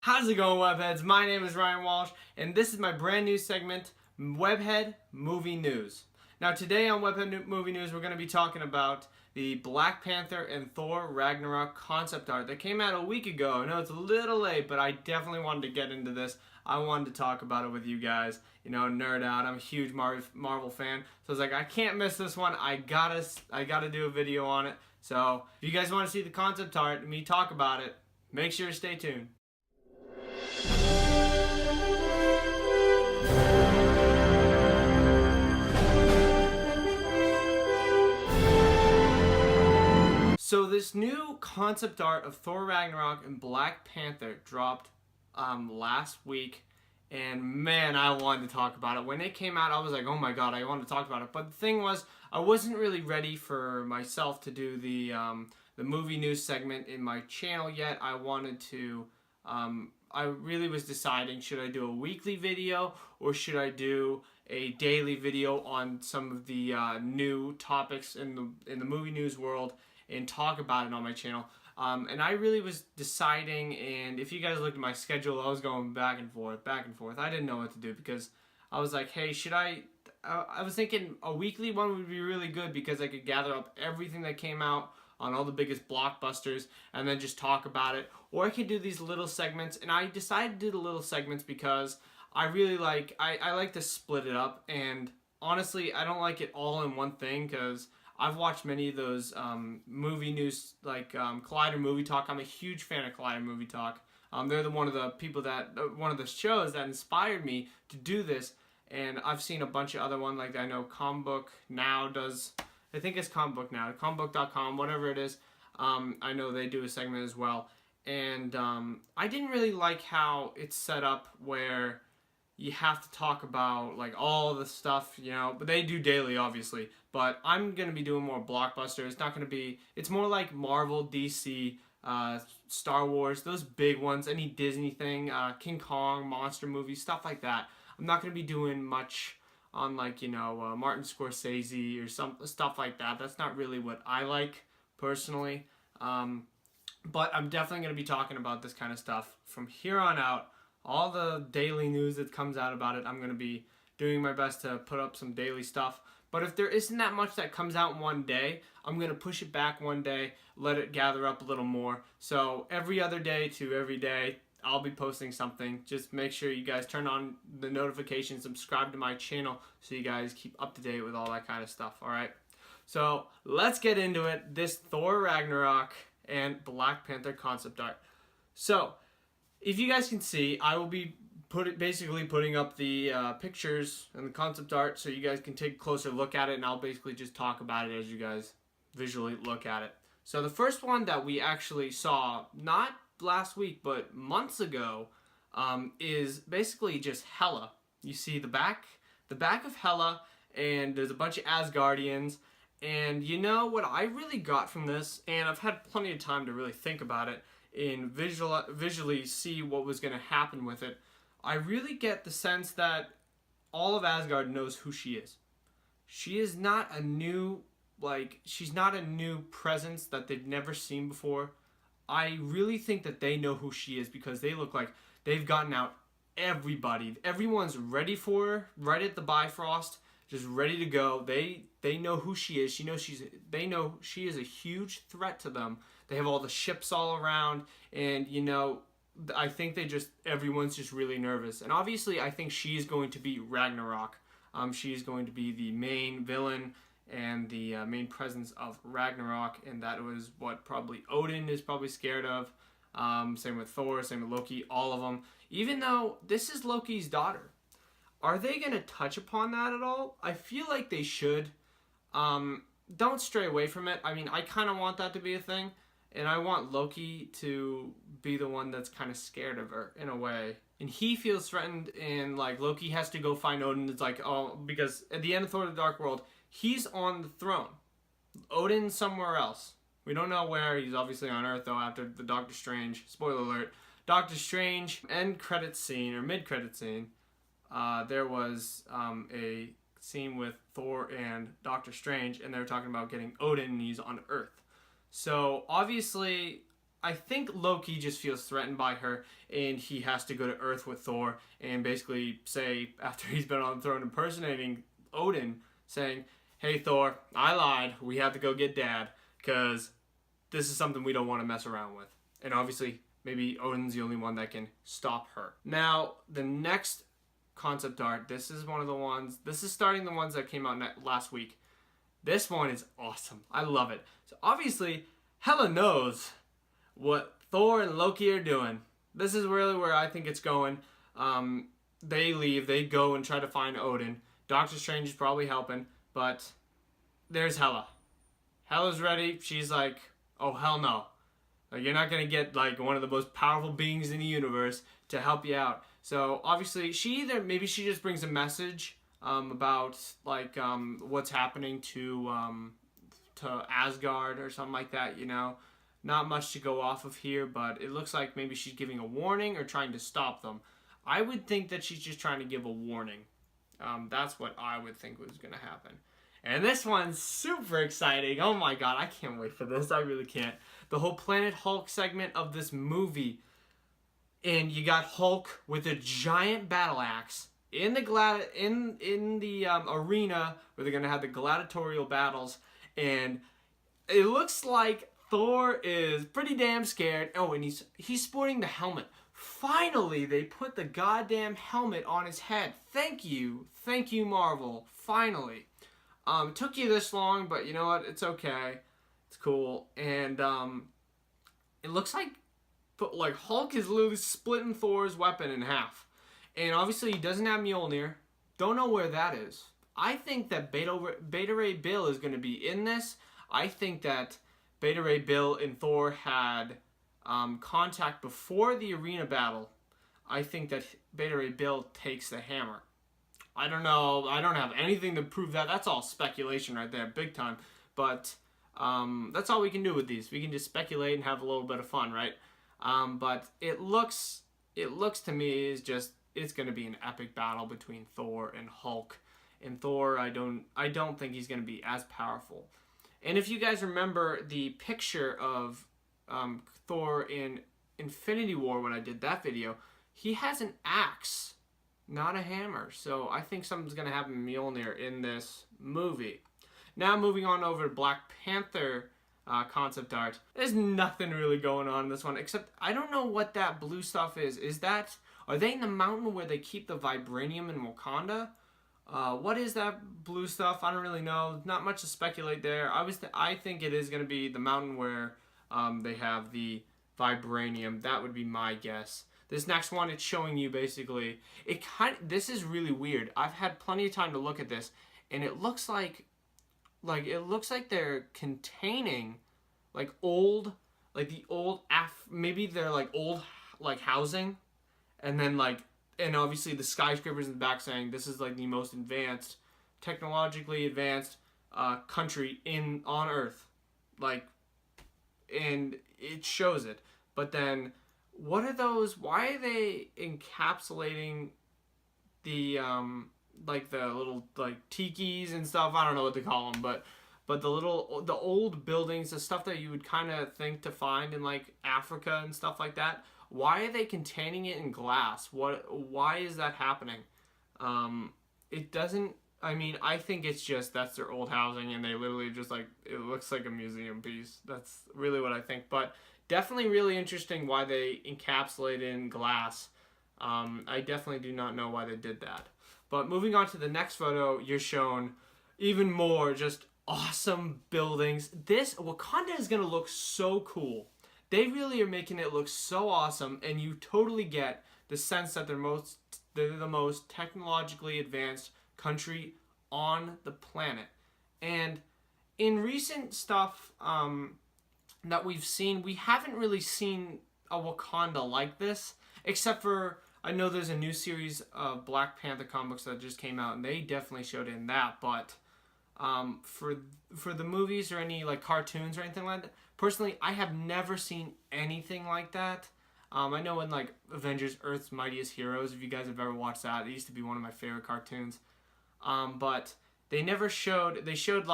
How's it going, Webheads? My name is Ryan Walsh, and this is my brand new segment, Webhead Movie News. Now, today on Webhead Movie News, we're going to be talking about the Black Panther and Thor Ragnarok concept art that came out a week ago. I know it's a little late, but I definitely wanted to get into this. I wanted to talk about it with you guys, nerd out. I'm a huge Marvel fan, so I was like, I can't miss this one. I gotta do a video on it. So, if you guys want to see the concept art and me talk about it, make sure to stay tuned. So this new concept art of Thor Ragnarok and Black Panther dropped last week, and man, I wanted to talk about it. When it came out, I was like, oh my god, I want to talk about it. But the thing was, I wasn't really ready for myself to do the movie news segment in my channel yet. I wanted to, I really was deciding, should I do a weekly video or should I do a daily video on some of the new topics in the movie news world and talk about it on my channel. And I really was deciding, and if you guys looked at my schedule, I was going back and forth. I didn't know what to do because I was like, hey, should I was thinking a weekly one would be really good because I could gather up everything that came out on all the biggest blockbusters and then just talk about it. Or I could do these little segments, and I decided to do the little segments because I really like, I like to split it up, and honestly, I don't like it all in one thing because I've watched many of those movie news, like Collider Movie Talk. I'm a huge fan of Collider Movie Talk. They're one of the people that, one of the shows that inspired me to do this, and I've seen a bunch of other ones, like I know Comic Book Now does, I think it's Comic Book Now, comicbook.com, whatever it is. I know they do a segment as well, and I didn't really like how it's set up where you have to talk about like all the stuff, but they do daily obviously, but I'm going to be doing more blockbusters. It's not going to be, it's more like Marvel, DC, Star Wars, those big ones, any Disney thing, King Kong, monster movies, stuff like that. I'm not going to be doing much on like, Martin Scorsese or some stuff like that. That's not really what I like personally. But I'm definitely going to be talking about this kind of stuff from here on out. All the daily news that comes out about it, I'm going to be doing my best to put up some daily stuff. But if there isn't that much that comes out in one day, I'm going to push it back one day, let it gather up a little more. So every other day to every day, I'll be posting something. Just make sure you guys turn on the notifications, subscribe to my channel so you guys keep up to date with all that kind of stuff, alright? So let's get into it. This Thor Ragnarok and Black Panther concept art. So, if you guys can see, I will be basically putting up the pictures and the concept art so you guys can take a closer look at it, and I'll basically just talk about it as you guys visually look at it. So the first one that we actually saw, not last week, but months ago, is basically just Hela. You see the back of Hela, and there's a bunch of Asgardians, and what I really got from this, and I've had plenty of time to really think about it, and visually see what was going to happen with it, I really get the sense that all of Asgard knows who she is. She is not a new, she's not a new presence that they've never seen before. I really think that they know who she is because they look like they've gotten out everybody. Everyone's ready for her, right at the Bifrost, just ready to go. They know who she is. They know she is a huge threat to them. They have all the ships all around, and I think everyone's just really nervous. And obviously, I think she's going to be Ragnarok. She's going to be the main villain and the main presence of Ragnarok, and that was what probably Odin is probably scared of. Same with Thor, same with Loki, all of them. Even though this is Loki's daughter. Are they going to touch upon that at all? I feel like they should. Don't stray away from it. I mean, I kind of want that to be a thing. And I want Loki to be the one that's kind of scared of her, in a way. And he feels threatened, and like Loki has to go find Odin. It's like, oh, because at the end of Thor the Dark World, he's on the throne. Odin's somewhere else. We don't know where. He's obviously on Earth, though, after the Doctor Strange. Spoiler alert. Doctor Strange end credit scene, or mid-credit scene, there was a scene with Thor and Doctor Strange, and they were talking about getting Odin, and he's on Earth. So, obviously, I think Loki just feels threatened by her, and he has to go to Earth with Thor and basically say, after he's been on the throne impersonating Odin, saying, hey Thor, I lied, we have to go get Dad, because this is something we don't want to mess around with. And obviously, maybe Odin's the only one that can stop her. Now, the next concept art, this is starting the ones that came out last week. This one is awesome. I love it. So obviously, Hela knows what Thor and Loki are doing. This is really where I think it's going. They leave, they go and try to find Odin. Doctor Strange is probably helping, but there's Hela. Hela's ready. She's like, oh hell no. Like, you're not gonna get like one of the most powerful beings in the universe to help you out. So obviously maybe she just brings a message about like what's happening to Asgard or something like that, you know. Not much to go off of here, but it looks like maybe she's giving a warning or trying to stop them. I would think that she's just trying to give a warning. That's what I would think was going to happen. And this one's super exciting. Oh my god, I can't wait for this. I really can't. The whole Planet Hulk segment of this movie. And you got Hulk with a giant battle axe in the arena where they're going to have the gladiatorial battles. And it looks like Thor is pretty damn scared. Oh, and he's sporting the helmet. Finally, they put the goddamn helmet on his head. Thank you, Marvel. Finally, took you this long, but you know what? It's okay. It's cool, and it looks like Hulk is literally splitting Thor's weapon in half, and obviously he doesn't have Mjolnir. Don't know where that is. I think that Beta Ray Bill is going to be in this. I think that Beta Ray Bill and Thor had contact before the arena battle. I think that Beta Ray Bill takes the hammer. I don't know. I don't have anything to prove that. That's all speculation right there, big time. But that's all we can do with these. We can just speculate and have a little bit of fun, right? But it looks to me is just it's going to be an epic battle between Thor and Hulk. And Thor, I don't think he's going to be as powerful. And if you guys remember the picture of Thor in Infinity War when I did that video, he has an axe, not a hammer. So I think something's going to happen to Mjolnir in this mente. Now moving on over to Black Panther concept art. There's nothing really going on in this one, except I don't know what that blue stuff is. Are they in the mountain where they keep the vibranium in Wakanda? What is that blue stuff? I don't really know. Not much to speculate there. I think it is going to be the mountain where they have the vibranium. That would be my guess. This next one, it's showing you basically this is really weird. I've had plenty of time to look at this, and it looks like they're containing maybe they're like old like housing, and then and obviously the skyscrapers in the back saying this is like the most advanced, technologically advanced country on Earth, and it shows it. But then, what are those? Why are they encapsulating the the little tikis and stuff? I don't know what to call them, but the old buildings, the stuff that you would kind of think to find in Africa and stuff like that. Why are they containing it in glass? Why is that happening? It doesn't. I mean, I think it's just that's their old housing, and they literally just it looks like a museum piece. That's really what I think. But definitely really interesting why they encapsulate in glass. I definitely do not know why they did that. But moving on to the next photo, you're shown even more just awesome buildings. Wakanda is gonna look so cool. They really are making it look so awesome, and you totally get the sense that they're the most technologically advanced country on the planet. And in recent stuff that we've seen, we haven't really seen a Wakanda like this, except for, I know there's a new series of Black Panther comics that just came out, and they definitely showed in that, but for the movies or any cartoons or anything like that, personally, I have never seen anything like that. I know in Avengers Earth's Mightiest Heroes, if you guys have ever watched that, it used to be one of my favorite cartoons. But they never showed, they showed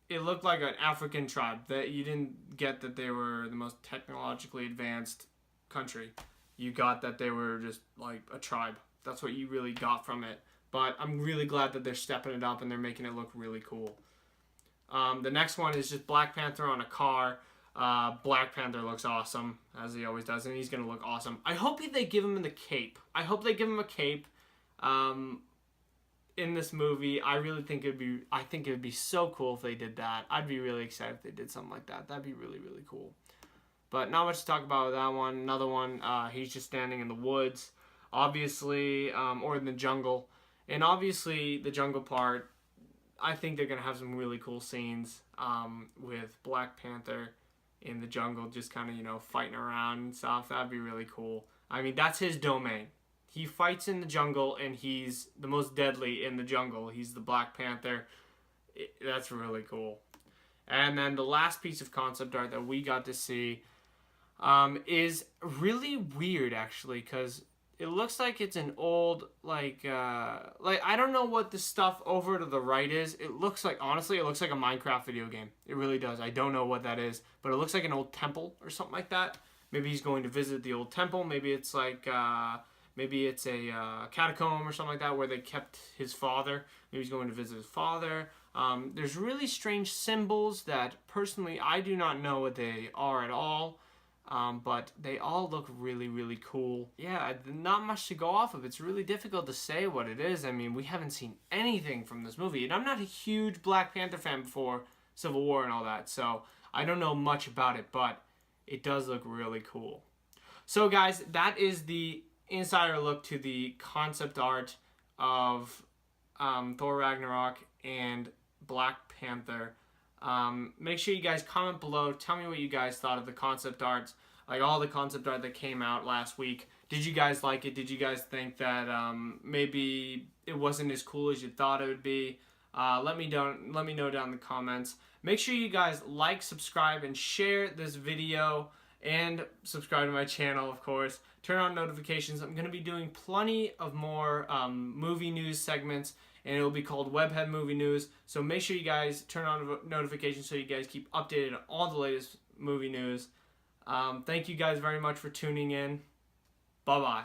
it looked like an African tribe. That you didn't get that they were the most technologically advanced country. You got that they were just like a tribe. That's what you really got from it. But I'm really glad that they're stepping it up and they're making it look really cool. The next one is just Black Panther on a car. Black Panther looks awesome, as he always does, and he's going to look awesome. I hope they give him the cape. I hope they give him a cape in this movie. I think it would be so cool if they did that. I'd be really excited if they did something like that. That'd be really, really cool. But not much to talk about with that one. Another one, he's just standing in the woods, obviously, or in the jungle. And obviously, the jungle part, I think they're going to have some really cool scenes with Black Panther in the jungle, just kind of, fighting around and stuff. That'd be really cool. I mean, that's his domain. He fights in the jungle, and he's the most deadly in the jungle. He's the Black Panther. That's really cool. And then the last piece of concept art that we got to see is really weird, actually, because it looks like it's an old, I don't know what the stuff over to the right is. Honestly, it looks like a Minecraft video game. It really does. I don't know what that is, but it looks like an old temple or something like that. Maybe he's going to visit the old temple. Maybe it's maybe it's a catacomb or something like that where they kept his father. Maybe he's going to visit his father. There's really strange symbols that, personally, I do not know what they are at all. But they all look really, really cool. Yeah, not much to go off of. It's really difficult to say what it is. I mean, we haven't seen anything from this movie. And I'm not a huge Black Panther fan before Civil War and all that. So I don't know much about it, but it does look really cool. So guys, that is the insider look to the concept art of Thor Ragnarok and Black Panther. Make sure you guys comment below. Tell me what you guys thought of the concept arts, like all the concept art that came out last week. Did you guys like it? Did you guys think that maybe it wasn't as cool as you thought it would be? Let me know down in the comments. Make sure you guys like, subscribe, and share this video, and subscribe to my channel, of course. Turn on notifications. I'm going to be doing plenty of more movie news segments, and it will be called Webhead Movie News. So make sure you guys turn on notifications so you guys keep updated on all the latest movie news. Thank you guys very much for tuning in. Bye-bye.